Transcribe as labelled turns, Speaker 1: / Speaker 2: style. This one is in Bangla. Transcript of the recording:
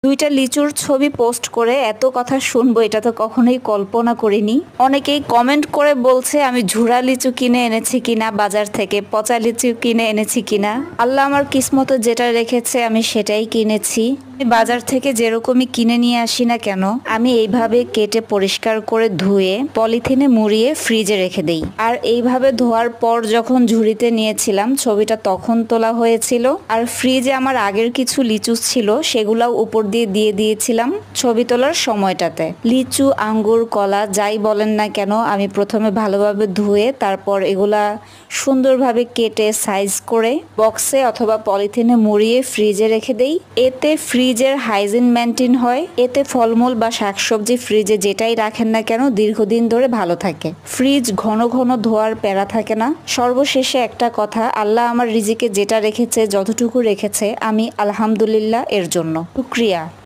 Speaker 1: 2টা লিচুর ছবি পোস্ট করে এত কথা শুনবো এটা তো কখনোই কল্পনা করিনি। অনেকেই কমেন্ট করে বলছে আমি ঝুরা লিচু কিনে এনেছি কিনা, বাজার থেকে পচা লিচু কিনে এনেছি কিনা। আল্লাহ আমার কিসমতে যেটা রেখেছে আমি সেটাই কিনেছি। বাজার থেকে যেরকমই কিনে নিয়ে আসি না কেন, আমি এইভাবে কেটে পরিষ্কার করে ধুয়ে পলিথিনে মুড়িয়ে ফ্রিজে রেখে দেই। আর এইভাবে ধোয়ার পর যখন ঝুড়িতে নিয়েছিলাম ছবিটা তখন তোলা হয়েছিল। আর ফ্রিজে আমার আগের কিছু লিচু ছিল, সেগুলাও উপর দিয়ে দিয়েছিলাম ছবি তোলার সময়টাতে। লিচু, আঙ্গুর, কলা যাই বলেন না কেন আমি প্রথমে ভালোভাবে ধুয়ে তারপর এগুলা সুন্দরভাবে কেটে সাইজ করে বক্সে অথবা পলিথিনে মুড়িয়ে ফ্রিজে রেখে দেই। এতে ফ্রিজের হাইজিন মেনটেন হয়। এতে ফলমূল বা শাকসবজি ফ্রিজে যেটাই রাখেন না কেন দীর্ঘদিন ধরে ভালো থাকে। ফ্রিজ ঘন ঘন ধোয়ার প্যারা থাকে না। সর্বশেষে একটা কথা, আল্লাহ আমার রিজিকে যেটা রেখেছে, যতটুকু রেখেছে আমি আলহামদুলিল্লাহ এর জন্য শুকরিয়া।